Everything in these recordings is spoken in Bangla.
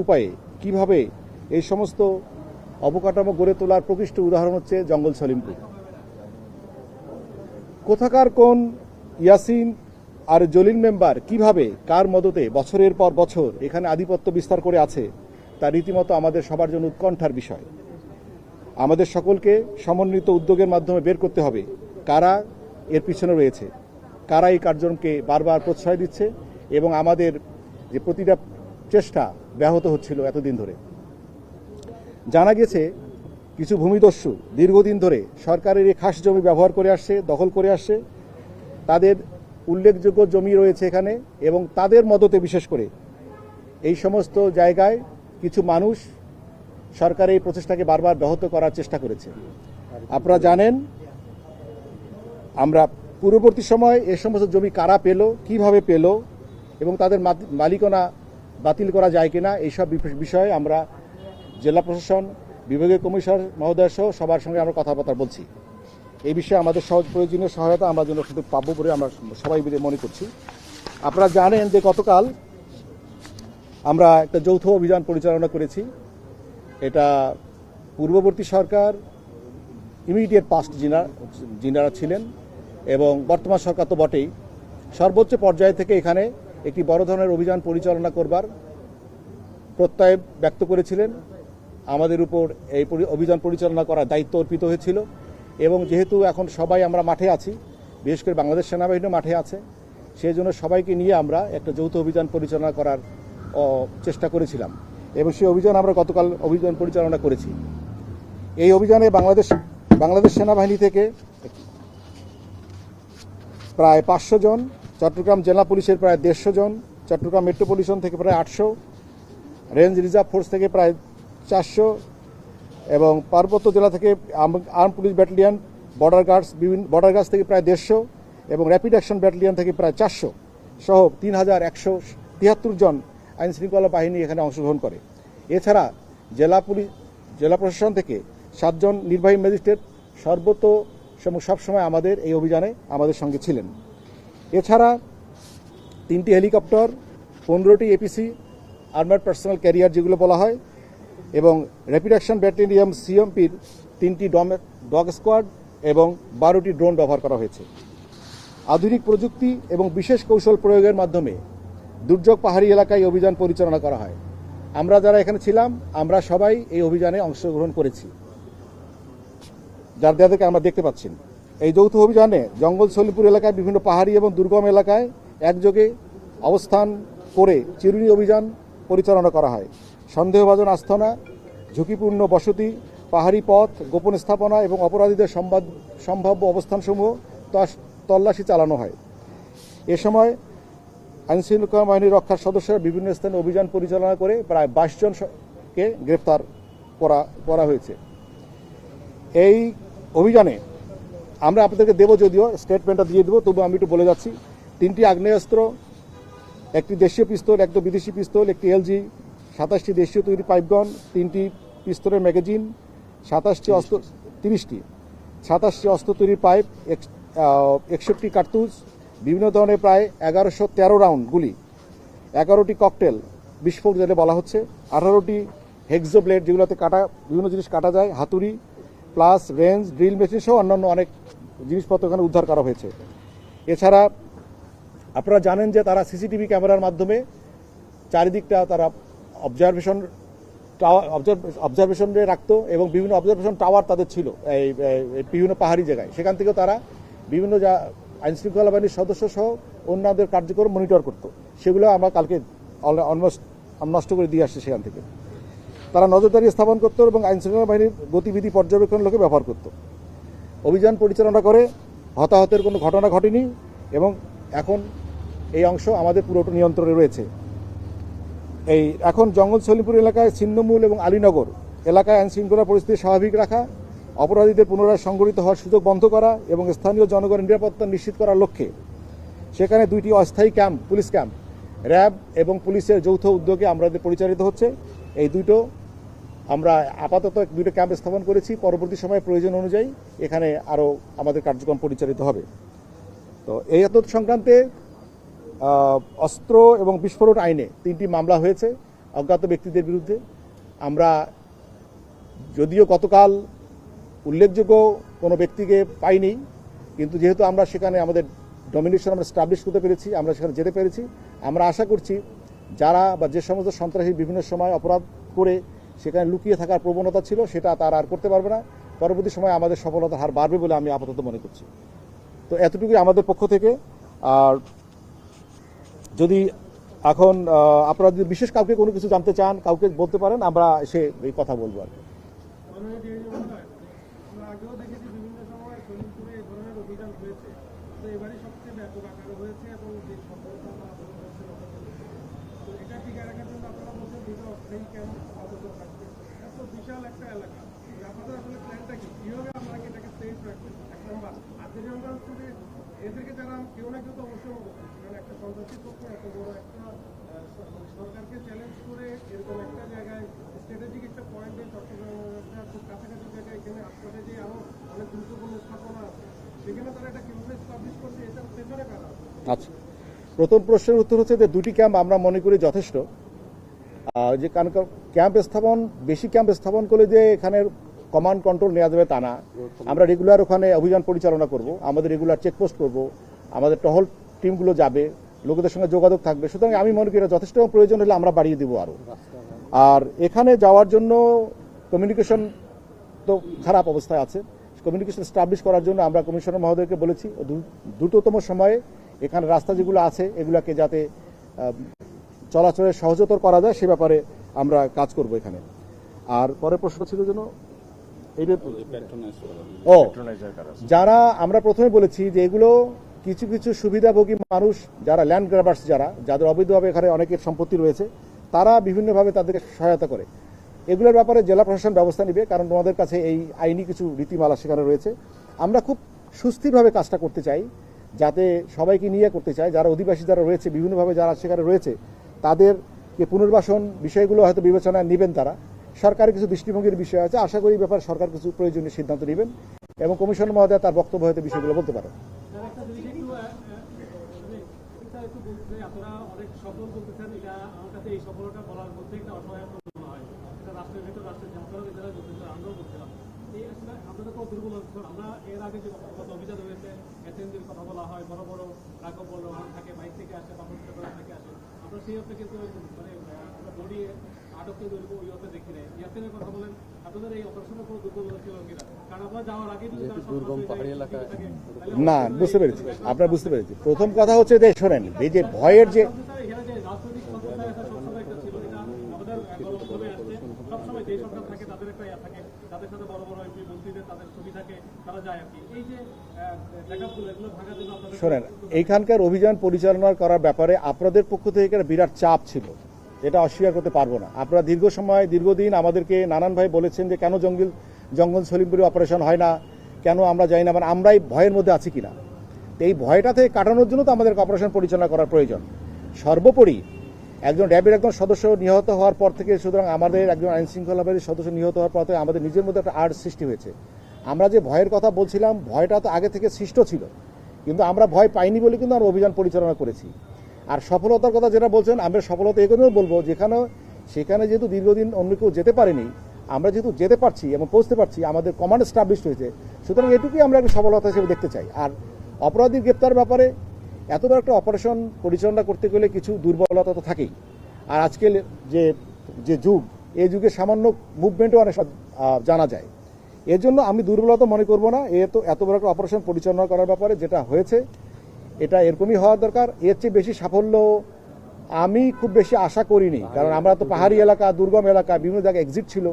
উপায়ে কিভাবে এই সমস্ত অবকাঠামো গড়ে তোলার প্রকৃষ্ট উদাহরণ হচ্ছে জঙ্গল সলিমপুর। কোথাকার কোন ইয়াসিন আর জলিল মেম্বার কিভাবে কার মদতে বছরের পর বছর এখানে আধিপত্য বিস্তার করে আছে তা রীতিমতো আমাদের সবার জন্য উৎকণ্ঠার বিষয়। আমাদের সকলকে সমন্বিত উদ্যোগের মাধ্যমে বের করতে হবে কারা এর পিছনে রয়েছে, কারা এই কার্যক্রমকে বারবার প্রশ্রয় দিচ্ছে এবং আমাদের যে প্রতিটা চেষ্টা ব্যাহত হচ্ছিল এতদিন ধরে। জানা গেছে কিছু ভূমিদস্যু দীর্ঘদিন ধরে সরকারের এই খাস জমি ব্যবহার করে আসছে, দখল করে আসছে। তাদের উল্লেখযোগ্য জমি রয়েছে এখানে এবং তাদের মদতে বিশেষ করে এই সমস্ত জায়গায় কিছু মানুষ সরকারের এই প্রচেষ্টাকে বারবার ব্যাহত করার চেষ্টা করেছে। আপনারা জানেন আমরা পূর্ববর্তী সময় এই সমস্ত জমি কারা পেল, কিভাবে পেল এবং তাদের মালিকানা বাতিল করা যায় কিনা এইসব বিষয়ে আমরা জেলা প্রশাসন, বিভাগীয় কমিশনার মহোদয় সহ সবার সঙ্গে আমরা কথাবার্তা বলছি। এই বিষয়ে আমাদের প্রয়োজনীয় সহায়তা আমরা জন্য শুধু পাবো বলে আমরা সবাই মিলে মনে করছি। আপনারা জানেন যে গতকাল আমরা একটা যৌথ অভিযান পরিচালনা করেছি। এটা পূর্ববর্তী সরকার, ইমিডিয়েট পাস্ট যিনারা ছিলেন এবং বর্তমান সরকার তো বটেই, সর্বোচ্চ পর্যায় থেকে এখানে একটি বড় ধরনের অভিযান পরিচালনা করবার প্রত্যয় ব্যক্ত করেছিলেন। আমাদের উপর এই অভিযান পরিচালনা করার দায়িত্ব অর্পিত হয়েছিল এবং যেহেতু এখন সবাই আমরা মাঠে আছি, বিশেষ করে বাংলাদেশ সেনাবাহিনীও মাঠে আছে, সেই জন্য সবাইকে নিয়ে আমরা একটা যৌথ অভিযান পরিচালনা করার চেষ্টা করেছিলাম এবং সেই অভিযান আমরা গতকাল অভিযান পরিচালনা করেছি। এই অভিযানে বাংলাদেশ সেনাবাহিনী থেকে প্রায় 500 জন, চট্টগ্রাম জেলা পুলিশের প্রায় 150 জন, চট্টগ্রাম মেট্রোপলিটন থেকে প্রায় 800, রেঞ্জ রিজার্ভ ফোর্স থেকে প্রায় 400 এবং পার্বত্য জেলা থেকে arm police battalion, border guards থেকে প্রায় 150 এবং র্যাপিড অ্যাকশন ব্যাটালিয়ন থেকে প্রায় 400 সহ 3173 জন আইন শৃঙ্খলা বাহিনী এখানে অংশগ্রহণ করে। এছাড়া জেলা প্রশাসন থেকে 7 জন নির্বাহী ম্যাজিস্ট্রেট সর্বত সবসময় আমাদের এই অভিযানে আমাদের সঙ্গে ছিলেন। এছাড়া 3টি হেলিকপ্টার, 15টি এপিসি আর্মার্ড পার্সোনাল ক্যারিয়ার যেগুলো বলা হয় এবং র্যাপিড অ্যাকশন ব্যাটালিয়ন সিএমপির 3টি ডগ স্কোয়াড এবং 12টি ড্রোন ব্যবহার করা হয়েছে। আধুনিক প্রযুক্তি এবং বিশেষ কৌশল প্রয়োগের মাধ্যমে দুর্যোগ পাহাড়ি এলাকায় অভিযান পরিচালনা করা হয়। আমরা যারা এখানে ছিলাম আমরা সবাই এই অভিযানে অংশগ্রহণ করেছি, যাদেরকে আমরা দেখতে পাচ্ছেন। এই যৌথ অভিযানে জঙ্গল সলিমপুর এলাকায় বিভিন্ন পাহাড়ি এবং দুর্গম এলাকায় একযোগে অবস্থান করে চিরুনি অভিযান পরিচালনা করা হয়। সন্দেহভাজন আস্তানা, ঝুঁকিপূর্ণ বসতি, পাহাড়ি পথ, গোপন স্থাপনা এবং অপরাধীদের সম্ভাব্য অবস্থানসমূহ তল্লাশি চালানো হয়। এ সময় আইনশৃঙ্খলা বাহিনী রক্ষার সদস্যরা বিভিন্ন স্থানে অভিযান পরিচালনা করে প্রায় 22 জনকে গ্রেফতার করা হয়েছে। এই অভিযানে আমরা আপনাদেরকে দেবো, যদিও স্টেটমেন্টটা দিয়ে দেবো, তবু আমি একটু বলে যাচ্ছি। 3টি আগ্নেয়াস্ত্র, 1টি দেশীয় পিস্তল, 1টি বিদেশি পিস্তল, 1টি এলজি, 27টি দেশীয় তৈরি পাইপগন, 3টি পিস্তলের ম্যাগাজিন, 27টি অস্ত্র তৈরির পাইপ, 61টি কার্তুজ, বিভিন্ন ধরনের প্রায় 1113 রাউন্ড গুলি, 11টি ককটেল বিস্ফোরক যেটা বলা হচ্ছে, 18টি হেক্সো ব্লেড যেগুলোতে বিভিন্ন জিনিস কাটা যায়, হাতুড়ি প্লাস রেঞ্জ, ড্রিল মেশিন সহ অন্যান্য অনেক জিনিসপত্র এখানে উদ্ধার করা হয়েছে। এছাড়া আপনারা জানেন যে তারা সিসিটিভি ক্যামেরার মাধ্যমে চারিদিকটা তারা অবজারভেশনে রাখতো এবং বিভিন্ন অবজারভেশন টাওয়ার তাদের ছিল এই বিভিন্ন পাহাড়ি জায়গায়। সেখান থেকেও তারা বিভিন্ন আইনশৃঙ্খলা বাহিনীর সদস্য সহ অন্যদের কার্যক্রম মনিটর করত। সেগুলো আমরা কালকে অলমোস্ট নষ্ট করে দিয়ে আসছি। সেখান থেকে তারা নজরদারি স্থাপন করত এবং আইনশৃঙ্খলা বাহিনীর গতিবিধি পর্যবেক্ষণ লোকে ব্যবহার করত। অভিযান পরিচালনা করে হতাহতের কোনো ঘটনা ঘটেনি এবং এখন এই অংশ আমাদের পুরোটা নিয়ন্ত্রণে রয়েছে। এখন জঙ্গল সলিমপুর এলাকায় ছিন্নমূল এবং আলীনগর এলাকায় আইনশৃঙ্খলা পরিস্থিতি স্বাভাবিক রাখা, অপরাধীদের পুনরায় সংগঠিত হওয়ার সুযোগ বন্ধ করা এবং স্থানীয় জনগণের নিরাপত্তা নিশ্চিত করার লক্ষ্যে সেখানে 2টি অস্থায়ী ক্যাম্প, পুলিশ ক্যাম্প, র্যাব এবং পুলিশের যৌথ উদ্যোগে আমাদের পরিচালিত হচ্ছে। এই দুটো আমরা আপাতত 2টো ক্যাম্প স্থাপন করেছি। পরবর্তী সময়ে প্রয়োজন অনুযায়ী এখানে আরও আমাদের কার্যক্রম পরিচালিত হবে। তো এই সংক্রান্তে অস্ত্র এবং বিস্ফোরক আইনে 3টি মামলা হয়েছে। অজ্ঞাত ব্যক্তিদের বিরুদ্ধে। আমরা যদিও গতকাল উল্লেখযোগ্য কোনো ব্যক্তিকে পাইনি, কিন্তু যেহেতু আমরা সেখানে আমাদের ডমিনেশন আমরা স্টাবলিশ করতে পেরেছি, আমরা সেখানে যেতে পেরেছি, আমরা আশা করছি যারা বা যে সমস্ত সন্ত্রাসী বিভিন্ন সময় অপরাধ করে সেখানে লুকিয়ে থাকার প্রবণতা ছিল সেটা তারা আর করতে পারবে না। পরবর্তী সময়ে আমাদের সফলতার হার বাড়বে বলে আমি আপাতত মনে করছি। তো এতটুকুই আমাদের পক্ষ থেকে। আর যদি এখন আপনারা যদি বিশেষ কাউকে কোনো কিছু জানতে চান, কাউকে বলতে পারেন, আমরা এসে এই কথা বলবো আর কি। বিশাল একটা এলাকা, আপনাদের আসলে প্ল্যানটা কি, কিভাবে আপনারা এটাকে সেফ রাখবেন? এক নম্বর। আর দ্বিতীয় নম্বর হচ্ছে যে এদেরকে যারা কেউ না কেউ তো অবশ্যই কারণ একটা সন্ত্রাসী পক্ষ এত বড় একটা সরকারকে চ্যালেঞ্জ করে এরকম একটা জায়গায় স্ট্র্যাটেজিক একটা পয়েন্টে চট্টগ্রামের খুব কাছাকাছি জায়গায় এখানে আপনাদের যে আরো অনেক গুরুত্বপূর্ণ স্থাপনা আছে সেখানে তারা এটা কিভাবে এস্টাবলিশ করছে, এটার পেছনে কারা? আচ্ছা, প্রথম প্রশ্নের উত্তর হচ্ছে যে দুটি ক্যাম্প আমরা মনে করি যথেষ্ট। যে ক্যাম্প স্থাপন, বেশি ক্যাম্প স্থাপন করলে যে এখানের কমান্ড কন্ট্রোল নেওয়া যাবে তা না। আমরা রেগুলার ওখানে অভিযান পরিচালনা করব, আমাদের রেগুলার চেকপোস্ট করব, আমাদের টহল টিমগুলো যাবে, লোকেদের সঙ্গে যোগাযোগ থাকবে। সুতরাং আমি মনে করি এটা যথেষ্ট, প্রয়োজন হলে আমরা বাড়িয়ে দেবো আরও। আর এখানে যাওয়ার জন্য কমিউনিকেশন তো খারাপ অবস্থায় আছে, কমিউনিকেশন স্টাবলিশ করার জন্য আমরা কমিশনার মহোদয়কে বলেছি দ্রুততম সময়ে এখানে রাস্তা যেগুলো আছে এগুলাকে যাতে চলাচলের সহজতর করা যায় সে ব্যাপারে আমরা কাজ করব এখানে। আর পরের প্রশ্ন ছিল যেন যারা আমরা প্রথমে বলেছি যে এগুলো কিছু কিছু সুবিধাভোগী মানুষ যারা ল্যান্ড গ্র্যাবার্স, যাদের অবৈধভাবে এখানে অনেকের সম্পত্তি রয়েছে, তারা বিভিন্নভাবে তাদেরকে সহায়তা করে। এগুলোর ব্যাপারে জেলা প্রশাসন ব্যবস্থা নেবে, কারণ তোমাদের কাছে এই আইনি কিছু রীতিমালা সেখানে রয়েছে। আমরা খুব সুস্থিরভাবে কাজটা করতে চাই, যাতে সবাইকে নিয়ে করতে চাই। যারা অধিবাসী যারা রয়েছে বিভিন্নভাবে যারা সেখানে রয়েছে তাদেরকে পুনর্বাসন বিষয়গুলো হয়তো বিবেচনায় নেবেন তারা। সরকারের কিছু দৃষ্টিভঙ্গির বিষয় আছে, আশা করি ব্যাপারে সরকার কিছু প্রয়োজনীয় সিদ্ধান্ত নেবেন এবং কমিশনার মহোদয় তার বক্তব্য হয়তো বিষয়গুলো বলতে পারেন। আমরা এর আগে যে অভিযান হয়েছে এসএনজির কথা বলা হয়, বড় বড় রাঘব বড় থাকে, বাইক থেকে আসে, থেকে আসে, আমরা সেই অর্থে কিন্তু মানে বডি আটককে ধরবো ওই অর্থে দেখি নাই। ইয়াসিনের কথা বলেন, আপনাদের এই অপারেশনের কোনো দুর্বলতা ছিল কিনা? কারণ আমরা যাওয়ার আগে না, বুঝতে পেরেছি, আপনারা বুঝতে পেরেছি। প্রথম কথা হচ্ছে যে শোনেন, এই যে ভয়ের যে রাজনৈতিক সবসময় একটা ছিল, এটা আমাদের গণমাধ্যমে আসছে, সবসময় যে সরকার থাকে তাদের একটা ইয়া থাকে, তাদের সাথে বড় বড় এমপি মন্ত্রীদের তাদের ছবি থাকে, তারা যায় আর কি। এই যে ব্যাকআপগুলো এগুলো ভাঙার জন্য আপনাদের শোনেন, এইখানকার অভিযান পরিচালনা করার ব্যাপারে আপনাদের পক্ষ থেকে বিরাট চাপ ছিল, এটা অস্বীকার করতে পারবো না। আপনারা দীর্ঘদিন আমাদেরকে নানানভাবে বলেছেন যে কেন জঙ্গল সলিমপুরে অপারেশন হয় না, কেন আমরা যাই না, মানে আমরাই ভয়ের মধ্যে আছি কিনা। এই ভয়টা থেকে কাটানোর জন্য তো আমাদেরকে অপারেশন পরিচালনা করার প্রয়োজন। সর্বোপরি একজন র্যাবের একজন সদস্য নিহত হওয়ার পর থেকে, সুতরাং আমাদের একজন আইনশৃঙ্খলা বাহিনীর সদস্য নিহত হওয়ার পর থেকে আমাদের নিজের মধ্যে একটা আর্ট সৃষ্টি হয়েছে। আমরা যে ভয়ের কথা বলছিলাম, ভয়টা তো আগে থেকে সৃষ্ট ছিল, কিন্তু আমরা ভয় পাইনি বলে কিন্তু আমরা অভিযান পরিচালনা করেছি। আর সফলতার কথা যেটা বলছেন, আমরা সফলতা এখানেও বলবো, সেখানে যেহেতু দীর্ঘদিন অন্য কেউ যেতে পারেনি, আমরা যেহেতু যেতে পারছি এবং পৌঁছতে পারছি, আমাদের কমান্ড এস্টাবলিশ হয়েছে, সুতরাং এটুকুই আমরা একটা সফলতা হিসেবে দেখতে চাই। আর অপরাধীর গ্রেপ্তার ব্যাপারে এত বড় একটা অপারেশন পরিচালনা করতে গেলে কিছু দুর্বলতা তো থাকেই। আর আজকে যে যুগ, এই যুগে সামান্য মুভমেন্টও অনেক জানা যায়। এর জন্য আমি দুর্বলতা মনে করব না। এত বড় একটা অপারেশন পরিচালনা করার ব্যাপারে যেটা হয়েছে, এটা এরকমই হওয়া দরকার। এর চেয়ে বেশি সাফল্য আমি খুব বেশি আশা করিনি, কারণ আমরা তো পাহাড়ি এলাকা, দুর্গম এলাকা, বিভিন্ন জায়গায় এক্সিট ছিল,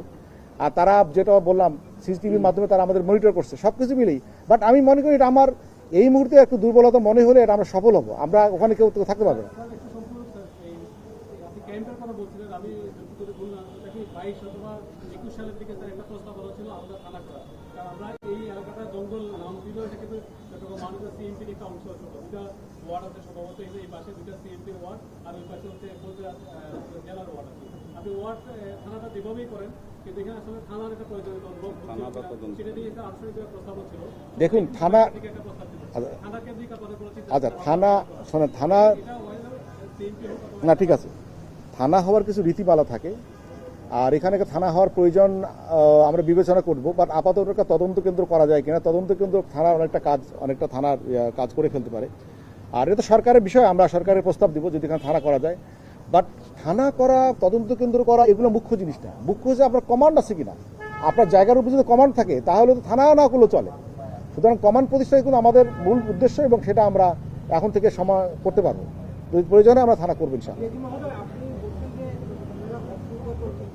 আর তারা যেটা বললাম সিসিটিভির মাধ্যমে তারা আমাদের মনিটর করছে, সবকিছু মিলেই। বাট আমি মনে করি এটা আমার এই মুহূর্তে একটু দুর্বলতা মনে হলে এটা আমরা সফল হবো, আমরা ওখানে কেউ থাকতে পারবো না। সালের দিকে একটা প্রস্তাব বলা ছিল আমাদের থানা করা, কারণ আমরা এই এলাকাটা জঙ্গল নাম দিল, এটা কিন্তু মানুষের সিএমপির একটা অংশ ছিল। দুটা ওয়ার্ড আছে সম্ভবত, এই পাশে দুটা সিএমপির ওয়ার্ড, আর ওই পাশে হচ্ছে জেলার ওয়ার্ড আছে। আপনি ওয়ার্ড থানাটা যেভাবেই করেন, কিন্তু এখানে আসলে থানার একটা প্রয়োজন, সেটা দিয়ে একটা আনুষ্ঠানিক প্রস্তাব ছিল। দেখুন, থানা কেন্দ্রিক আপনাদের আচ্ছা, থানা শোনেন, থানা না ঠিক আছে, থানা হওয়ার কিছু রীতিমালা থাকে, আর এখানে থানা হওয়ার প্রয়োজন আমরা বিবেচনা করব। বাট আপাতত একটা তদন্ত কেন্দ্র করা যায় কিনা, তদন্ত কেন্দ্র থানার অনেকটা থানার কাজ করে ফেলতে পারে। আর এটা তো সরকারের বিষয়, আমরা সরকারের প্রস্তাব দিব যদি এখানে থানা করা যায়। বাট থানা করা, তদন্ত কেন্দ্র করা, এগুলো মুখ্য জিনিস না। মুখ্য হচ্ছে আপনার কমান্ড আছে কিনা। আপনার জায়গার উপর যদি কমান্ড থাকে তাহলে তো থানা না করলেও চলে। সুতরাং কমান্ড প্রতিষ্ঠা কিন্তু আমাদের মূল উদ্দেশ্য, এবং সেটা আমরা এখন থেকে সময় করতে পারবো। যদি প্রয়োজনে আমরা থানা করবো ইনশাআল্লাহ। এটি মহোদয়, আপনি বলছেন যে আপনারা বক্তব্য করছেন,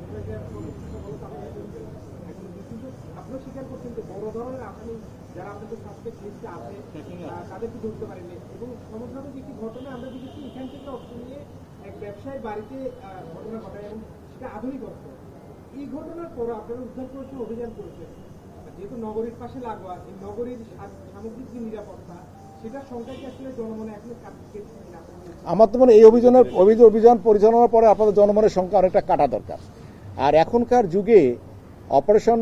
এটাকে কিন্তু আপনিও স্বীকার করছেন যে বড় ধরনের আসামি যারা আপনাদের সাসপেক্ট লিস্টে আছে তাদেরকে ধরতে পারেনি, এবং সমসাময়িক একটি ঘটনা আমরা দেখেছি এখান থেকে অর্থ নিয়ে এক ব্যবসায়ীর বাড়িতে ঘটনা ঘটায়, এবং সেটা আধুনিক অর্থ। এই ঘটনার পর আপনারা উদ্ধার করেছেন, অভিযান করেছেন, যেহেতু নগরীর পাশে লাগোয়া, এই নগরীর সামগ্রিক যে নিরাপত্তা, সেটার সংখ্যা কি আসলে জনমনে এখনো কাটছে কিনা? আমার তো মনে এই অভিযান পরিচালনার পরে আপনাদের জনমনের সংখ্যা অনেকটা কাটা দরকার। আর এখনকার যুগে অপারেশন,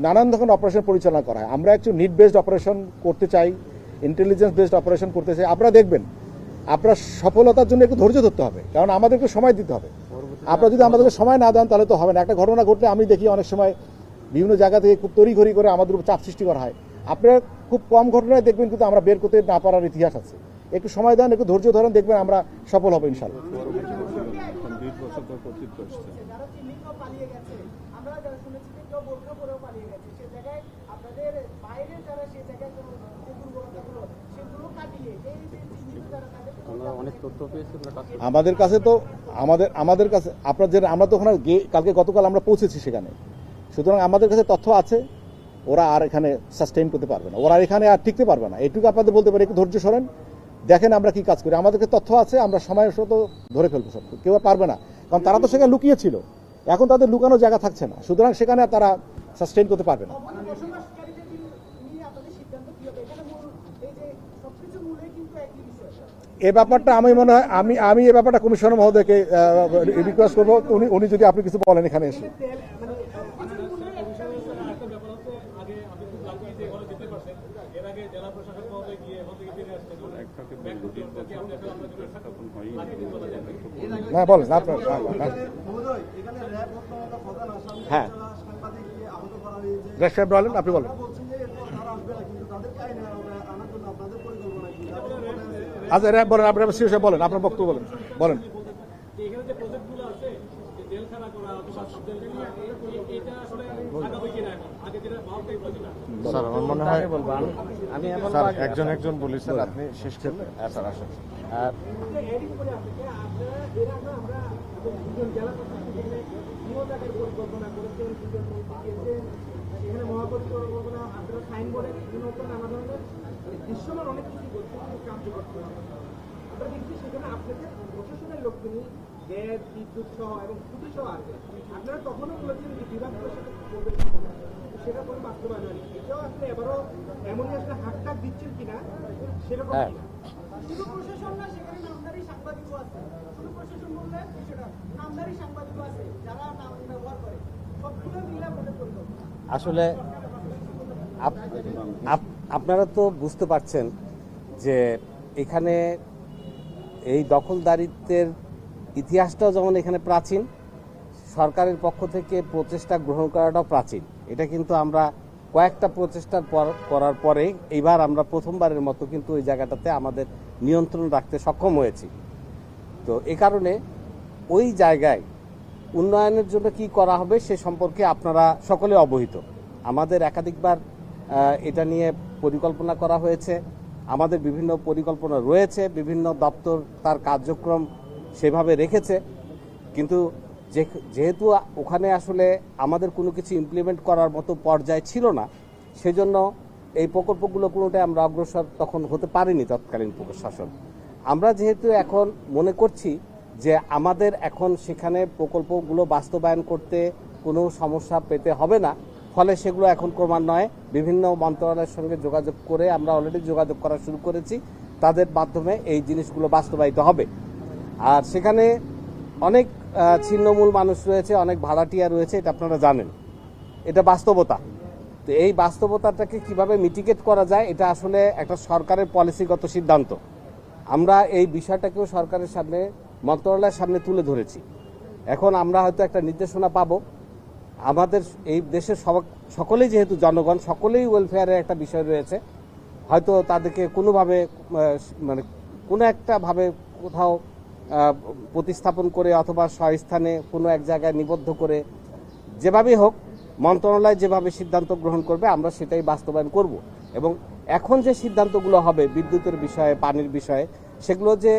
নানান ধরনের অপারেশন পরিচালনা করা হয়। আমরা একটু নিড বেসড অপারেশন করতে চাই, ইন্টেলিজেন্স বেসড অপারেশন করতে চাই। আপনারা দেখবেন, আপনার সফলতার জন্য একটু ধৈর্য ধরতে হবে, কারণ আমাদেরকে সময় দিতে হবে। আপনারা যদি আমাদেরকে সময় না দেন তাহলে তো হবে না। একটা ঘটনা ঘটলে আমি দেখি অনেক সময় বিভিন্ন জায়গা থেকে খুব তড়িঘড়ি করে আমাদের উপর চাপ সৃষ্টি করা হয়। আপনারা খুব কম ঘটনায় দেখবেন কিন্তু আমরা বের করতে না পারার ইতিহাস আছে। একটু সময় দেন, একটু ধৈর্য ধরেন, দেখবেন আমরা সফল হবো ইনশাআল্লাহ। আমাদের কাছে আমরা তো ওখানে গতকাল আমরা পৌঁছেছি সেখানে। সুতরাং আমাদের কাছে তথ্য আছে, ওরা আর এখানে সাস্টেইন করতে পারবে না, ওরা এখানে আর টিকতে পারবে না। এটুকু আপনাদের বলতে পারি, একটু ধৈর্য সরেন, দেখেন আমরা কি কাজ করি। আমাদেরকে তথ্য আছে, আমরা সময় তো ধরে ফেলবো সব। কেউ পারবে না, কারণ তারা তো সেখানে লুকিয়ে ছিল, এখন তাদের লুকানোর জায়গা থাকছে না। সুতরাং সেখানে তারা সাস্টেইন করতে পারবে না। এ ব্যাপারটা আমি মনে হয় আমি এ ব্যাপারটা কমিশনার মহোদয়কে রিকোয়েস্ট করবো, উনি যদি আপনি কিছু বলেন এখানে এসে। হ্যাঁ বলেন আপনার। হ্যাঁ সাহেব বলেন, আপনি বলেন। আচ্ছা বলেন, আপনার সিরিয়াস বলেন, আপনার বক্তব্য বলেন। স্যার আমার মনে হয় স্যার একজন বলি স্যার, আপনি শেষ করলেন। স্যার আসেন। দৃশ্যমান অনেক কিছু করছে, কিন্তু কার্যকর আমরা দেখছি সেখানে আপনাদের প্রশাসনের লোককে নিয়ে গ্যাস, বিদ্যুৎ সহ এবং ছুটি সহ আছে। আপনারা তখনও বলেছেন যে বিভাগগুলোর সাথে করবেন, সেটা কোনো বাস্তবায়ন হয়নি। এটাও আসলে এবারও এমনই আসলে হাকটাক দিচ্ছেন কিনা সেরকম কিনা। শুধু প্রশাসন না, সেখানে নামদারি সাংবাদিকও আছে। শুধু প্রশাসন বললে সেটা নামদারি সাংবাদিকও আছে যারা নাম ব্যবহার করে, সবগুলো মিলে আমাদের পরিকল্পনা। আসলে আপনারা তো বুঝতে পারছেন যে এখানে এই দখলদারিত্বের ইতিহাসটাও যেমন এখানে প্রাচীন, সরকারের পক্ষ থেকে প্রচেষ্টা গ্রহণ করাটাও প্রাচীন। এটা কিন্তু আমরা কয়েকটা প্রচেষ্টার করার পরে এইবার আমরা প্রথমবারের মতো কিন্তু ওই জায়গাটাতে আমাদের নিয়ন্ত্রণ রাখতে সক্ষম হয়েছি। তো এ কারণে ওই জায়গায় উন্নয়নের জন্য কি করা হবে সে সম্পর্কে আপনারা সকলে অবহিত। আমাদের একাধিকবার এটা নিয়ে পরিকল্পনা করা হয়েছে, আমাদের বিভিন্ন পরিকল্পনা রয়েছে, বিভিন্ন দপ্তর তার কার্যক্রম সেভাবে রেখেছে। কিন্তু যেহেতু ওখানে আসলে আমাদের কোনো কিছু ইমপ্লিমেন্ট করার মতো পর্যায়ে ছিল না, সেজন্য এই প্রকল্পগুলো কোনোটাই আমরা অগ্রসর তখন হতে পারিনি তৎকালীন প্রশাসন। আমরা যেহেতু এখন মনে করছি যে আমাদের এখন সেখানে প্রকল্পগুলো বাস্তবায়ন করতে কোনো সমস্যা পেতে হবে না, ফলে সেগুলো এখন ক্রমান্বয়ে বিভিন্ন মন্ত্রণালয়ের সঙ্গে যোগাযোগ করে আমরা অলরেডি যোগাযোগ করা শুরু করেছি, তাদের মাধ্যমে এই জিনিসগুলো বাস্তবায়িত হবে। আর সেখানে অনেক ছিন্নমূল মানুষ রয়েছে, অনেক ভাড়াটিয়া রয়েছে, এটা আপনারা জানেন, এটা বাস্তবতা। তো এই বাস্তবতাটাকে কিভাবে মিটিগেট করা যায়, এটা আসলে একটা সরকারের পলিসিগত সিদ্ধান্ত। আমরা এই বিষয়টাকেও সরকারের সামনে, মন্ত্রণালয়ের সামনে তুলে ধরেছি এখন আমরা হয়তো একটা নির্দেশনা পাবো। আমাদের এই দেশের সকলেই যেহেতু জনগণ, সকলেই ওয়েলফেয়ারের একটা বিষয় রয়েছে, হয়তো তাদেরকে কোনোভাবে মানে কোনো একটা ভাবে কোথাও প্রতিস্থাপন করে অথবা স্বস্থানে কোনো এক জায়গায় নিবদ্ধ করে যেভাবেই হোক মন্ত্রণালয় যেভাবে সিদ্ধান্ত গ্রহণ করবে আমরা সেটাই বাস্তবায়ন করব। এবং এখন যে সিদ্ধান্তগুলো হবে বিদ্যুতের বিষয়ে, পানির বিষয়ে, সেগুলো যে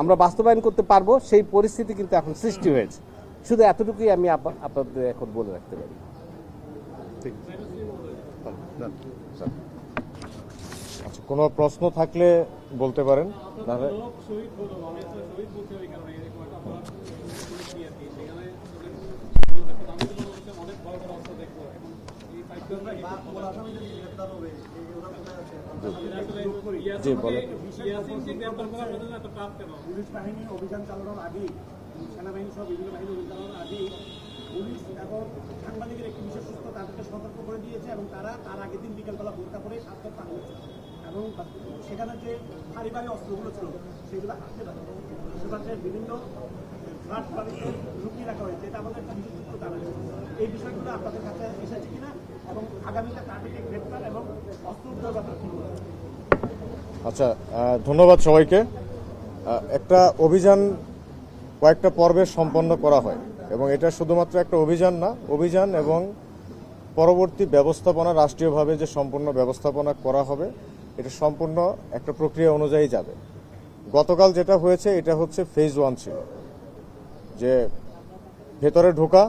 আমরা বাস্তবায়ন করতে পারবো সেই পরিস্থিতি কিন্তু এখন সৃষ্টি হয়েছে। শুধু এতটুকুই আমি আপনাদের এখন বলে রাখতে পারি। আচ্ছা, কোনো প্রশ্ন থাকলে বলতে পারেন, নাহলে জি বলেন। পুলিশ বাহিনী অভিযান চালানোর আগেই, সেনাবাহিনী সহ বিভিন্ন বাহিনী অভিযান চালানোর আগেই পুলিশ এবং সাংবাদিকের একটি বিশেষ সূত্র তাদেরকে সতর্ক করে দিয়েছে এবং তারা তার আগের দিন বিকেলবেলা বোরকা করে সাতটা পাঠিয়েছে এবং সেখানে যে পারিবারিক অস্ত্রগুলো ছিল সেগুলো হাতে আশেপাশের বিভিন্ন ফ্ল্যাট বাড়িতে লুকিয়ে রাখা হয়েছে। এটা আমাদের একটা বিশেষ সূত্র জানা গেছে। এই বিষয়গুলো আপনাদের কাছে এসেছে কিনা এবং আগামীতে তাদেরকে গ্রেপ্তার এবং অস্ত্র উদ্ধার ব্যাপারে কি বলবেন? আচ্ছা, ধন্যবাদ সবাইকে। একটা অভিযান কয়েকটা পর্বে সম্পন্ন করা হয় এবং এটা শুধুমাত্র একটা অভিযান না, অভিযান এবং পরবর্তী ব্যবস্থাপনা রাষ্ট্রীয়ভাবে যে সম্পূর্ণ ব্যবস্থাপনা করা হবে এটা সম্পূর্ণ একটা প্রক্রিয়া অনুযায়ী যাবে। গতকাল যেটা হয়েছে এটা হচ্ছে ফেজ 1 ছিল, যে ভেতরে ঢোকা,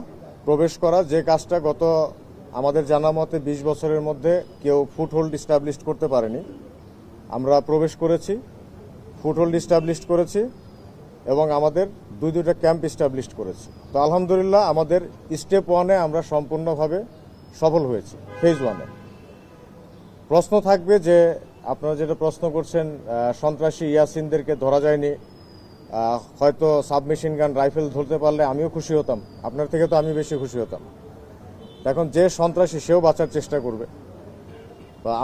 প্রবেশ করা, যে কাজটা গত আমাদের জানা মতে 20 বছরের মধ্যে কেউ ফুটহোল্ড ইস্টাবলিশ করতে পারেনি। আমরা প্রবেশ করেছি, ফুটহোল্ড ইস্টাবলিশ করেছি এবং আমাদের দুইটা ক্যাম্প ইস্টাবলিশ করেছি। তো আলহামদুলিল্লাহ আমাদের স্টেপ 1-এ আমরা সম্পূর্ণভাবে সফল হয়েছি। ফেজ 1-এ প্রশ্ন থাকবে যে আপনারা যেটা প্রশ্ন করছেন সন্ত্রাসী ইয়াসিনদেরকে ধরা যায়নি, হয়তো সাবমেশিন গান রাইফেল ধরতে পারলে আমিও খুশি হতাম, আপনার থেকে তো আমি বেশি খুশি হতাম। এখন যে সন্ত্রাসী সেও বাঁচার চেষ্টা করবে।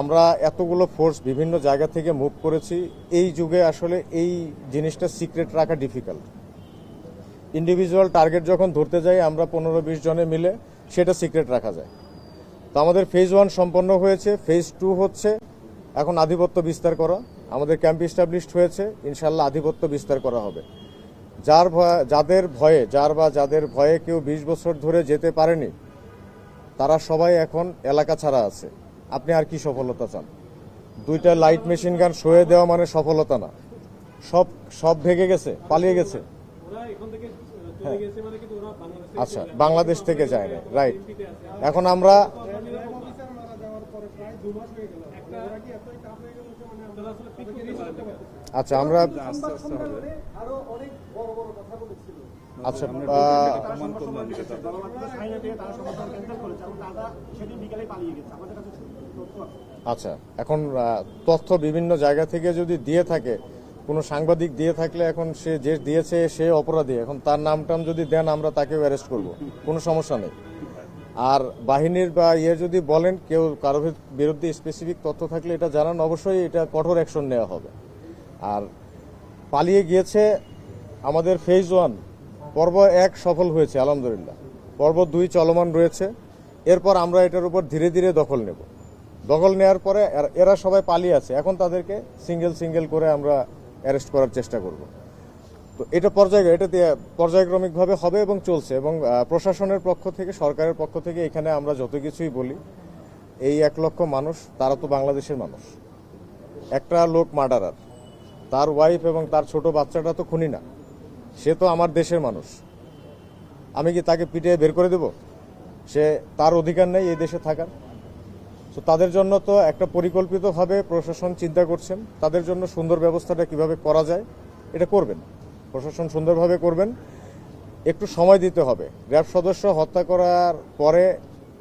আমরা এতগুলো ফোর্স বিভিন্ন জায়গা থেকে মুভ করেছি। এই যুগে আসলে এই জিনিসটা সিক্রেট রাখা ডিফিকাল্ট। ইন্ডিভিজুয়াল টার্গেট যখন ধরতে যাই আমরা 15-20 জনে মিলে, সেটা সিক্রেট রাখা যায়। তো আমাদের ফেজ 1 সম্পন্ন হয়েছে। ফেজ 2 হচ্ছে এখন আধিপত্য বিস্তার করা। আমাদের ক্যাম্প ইস্টাবলিশড হয়েছে, ইনশাল্লাহ আধিপত্য বিস্তার করা হবে। যাদের ভয়ে কেউ 20 বছর ধরে যেতে পারেনি তারা সবাই এখন এলাকা ছাড়া আছে। আপনি আর কি সফলতা চান? 2টা লাইট মেশিন গান সয়ে দেওয়া মানে সফলতা না। সব ভেঙে গেছে, পালিয়ে গেছে। আচ্ছা, বাংলাদেশ থেকে যায় না, রাইট। এখন আমরা আচ্ছা আমরা আচ্ছা আচ্ছা এখন তথ্য বিভিন্ন জায়গা থেকে যদি দিয়ে থাকে, কোনো সাংবাদিক দিয়ে থাকলে এখন সে যে দিয়েছে সে অপরাধী, এখন তার নামটাম যদি দেন আমরা তাকেও অ্যারেস্ট করব, কোনো সমস্যা নেই। আর বাহিনীর বা যদি বলেন কেউ কারো বিরুদ্ধে স্পেসিফিক তথ্য থাকলে এটা জানান, অবশ্যই এটা কঠোর অ্যাকশন নেওয়া হবে। আর পালিয়ে গিয়েছে আমাদের ফেজ 1 পর্ব 1 সফল হয়েছে আলহামদুলিল্লাহ, পর্ব 2 চলমান রয়েছে। এরপর আমরা এটার উপর ধীরে ধীরে দখল নেব। দখল নেওয়ার পরে এরা সবাই পালিয়ে আছে, এখন তাদেরকে সিঙ্গেল করে আমরা অ্যারেস্ট করার চেষ্টা করব। তো এটা পর্যায়ক্রমিকভাবে হবে এবং চলছে। এবং প্রশাসনের পক্ষ থেকে, সরকারের পক্ষ থেকে এখানে আমরা যত কিছুই বলি, এই 1 লক্ষ মানুষ তারা তো বাংলাদেশের মানুষ। একটা লোক মার্ডারার, তার ওয়াইফ এবং তার ছোট বাচ্চাটা তো খুনি না, সে তো আমার দেশের মানুষ। আমি কি তাকে পিটিয়ে বের করে দেব? সে তার অধিকার নেই এই দেশে থাকার। তো তাদের জন্য তো একটা পরিকল্পিতভাবে প্রশাসন চিন্তা করছেন, তাদের জন্য সুন্দর ব্যবস্থাটা কিভাবে করা যায় এটা করবেন, প্রশাসন সুন্দরভাবে করবেন। একটু সময় দিতে হবে। র্যাব সদস্য হত্যা করার পরে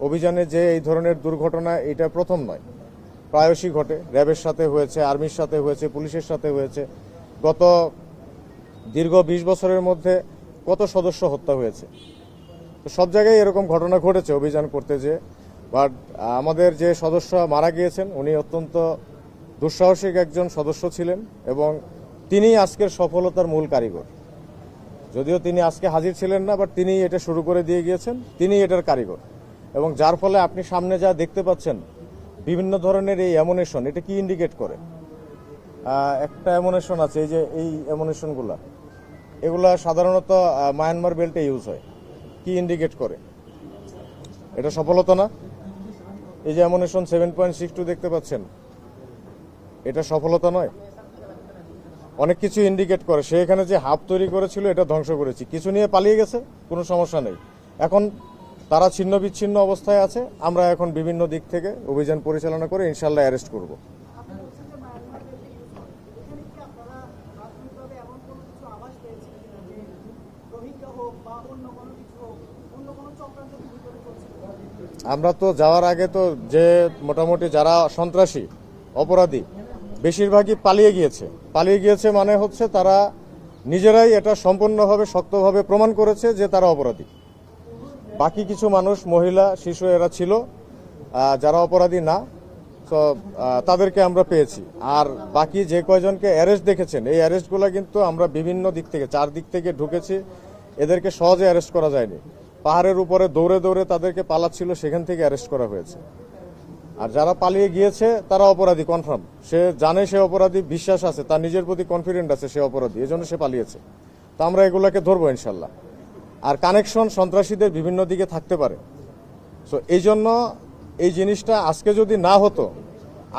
অভিযানে যে এই ধরনের দুর্ঘটনা এটা প্রথম নয়, প্রায়শই ঘটে। র্যাবের সাথে হয়েছে, আর্মির সাথে হয়েছে, পুলিশের সাথে হয়েছে। গত দীর্ঘ 20 বছরের মধ্যে কত সদস্য হত্যা হয়েছে। তো সব জায়গায় এরকম ঘটনা ঘটেছে অভিযান করতে যে। বাট আমাদের যে সদস্য মারা গিয়েছেন উনি অত্যন্ত দুঃসাহসিক একজন সদস্য ছিলেন এবং তিনি আজকের সফলতার মূল কারিগর। যদিও তিনি আজকে হাজির ছিলেন না, বাট তিনি এটা শুরু করে দিয়ে গিয়েছেন, তিনি এটার কারিগর। এবং যার ফলে আপনি সামনে যা দেখতে পাচ্ছেন বিভিন্ন ধরনের এই অ্যামুনেশন, এটা কি ইন্ডিকেট করে? একটা অ্যামুনেশন আছে, এই যে এই অ্যামুনেশনগুলা, এগুলা সাধারণত মায়ানমার বেল্টে ইউজ হয়। কি ইন্ডিকেট করে? এটা সফলতা না? এই যে অ্যামুনেশন 7.62 দেখতে পাচ্ছেন, এটা সফলতা নয়? অনেক কিছু ইন্ডিকেট করে। সে এখানে যে হাব তৈরি করেছিল এটা ধ্বংস করেছি, কিছু নিয়ে পালিয়ে গেছে, কোনো সমস্যা নেই। এখন তারা ছিন্ন বিচ্ছিন্ন অবস্থায় আছে, আমরা এখন বিভিন্ন দিক থেকে অভিযান পরিচালনা করে ইনশাল্লাহ অ্যারেস্ট করব। আমরা তো যাওয়ার আগে তো যে মোটামুটি যারা সন্ত্রাসী অপরাধী বেশিরভাগই পালিয়ে গিয়েছে মানে হচ্ছে তারা নিজেরাই এটা সম্পূর্ণভাবে শক্তভাবে প্রমাণ করেছে যে তারা অপরাধী। বাকি কিছু মানুষ, মহিলা, শিশু এরা ছিল যারা অপরাধী না, তো তাদেরকে আমরা পেয়েছি। আর বাকি যে কয়জনকে অ্যারেস্ট দেখেছেন, এই অ্যারেস্টগুলো কিন্তু আমরা বিভিন্ন দিক থেকে, 4 দিক থেকে ঢুকেছি, এদেরকে সহজে অ্যারেস্ট করা যায়নি। পাহাড়ের উপরে দৌড়ে দৌড়ে তাদেরকে পালাচ্ছিল, সেখান থেকে অ্যারেস্ট করা হয়েছে। আর যারা পালিয়ে গিয়েছে তারা অপরাধী কনফার্ম, সে জানে সে অপরাধী, বিশ্বাস আছে, তার নিজের প্রতি কনফিডেন্ট আছে সে অপরাধী, এজন্য সে পালিয়েছে। তো আমরা এগুলাকে ধরবো ইনশাল্লাহ। আর কানেকশন সন্ত্রাসীদের বিভিন্ন দিকে থাকতে পারে, সো এই জন্য এই জিনিসটা আজকে যদি না হতো,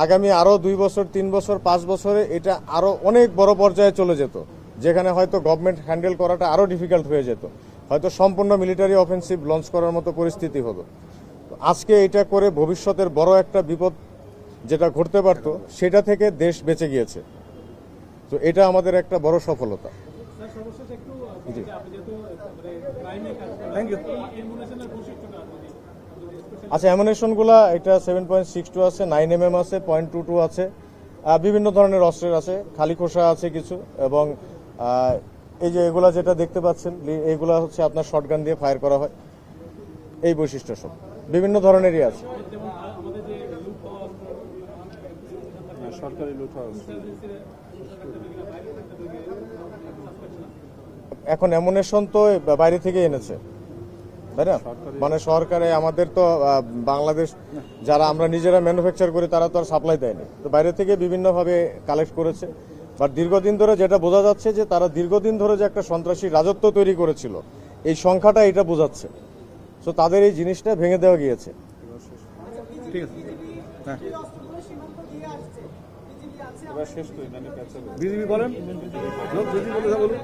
আগামী আরো 2 বছর, 3 বছর, 5 বছরে এটা আরো অনেক বড় পর্যায়ে চলে যেত, যেখানে হয়তো গভর্নমেন্ট হ্যান্ডেল করাটা আরো ডিফিকাল্ট হয়ে যেত, হয়তো সম্পূর্ণ মিলিটারি অফেন্সিভ লঞ্চ করার মতো পরিস্থিতি হতো। আজকে এটা করে ভবিষ্যতের বড় একটা বিপদ যেটা ঘটতে পারত, সেটা থেকে দেশ বেঁচে গিয়েছে। তো এটা আমাদের একটা বড় সফলতা। জি, থ্যাংক ইউ। আচ্ছা, অ্যামুনেশনগুলা এটা 7.62 আছে, 9mm আছে, .22 আছে, বিভিন্ন ধরনের অস্ত্রের আছে, খালি খোসা আছে কিছু, এবং এই যে এগুলা যেটা দেখতে পাচ্ছেন, এগুলা হচ্ছে আপনার শটগান দিয়ে ফায়ার করা হয়। এই বৈশিষ্ট্য সব বিভিন্ন ধরনেরই আছে। এখন অ্যামুনেশন তো বাইরে থেকে এনেছে, তাই না? মানে সরকারে আমাদের তো বাংলাদেশ যারা আমরা নিজেরা ম্যানুফ্যাকচার করি তারা তো আর সাপ্লাই দেয়নি, তো বাইরে থেকে বিভিন্নভাবে কালেক্ট করেছে। বাট দীর্ঘদিন ধরে যেটা বোঝা যাচ্ছে যে তারা দীর্ঘদিন ধরে যে একটা সন্ত্রাসী রাজত্ব তৈরি করেছিল, এই সংখ্যাটা এটা বোঝাচ্ছে। তো তাদের এই জিনিসটা ভেঙে দেওয়া গিয়েছে। ঠিক আছে, হ্যাঁ। বিজিবি বলেন, বলুন।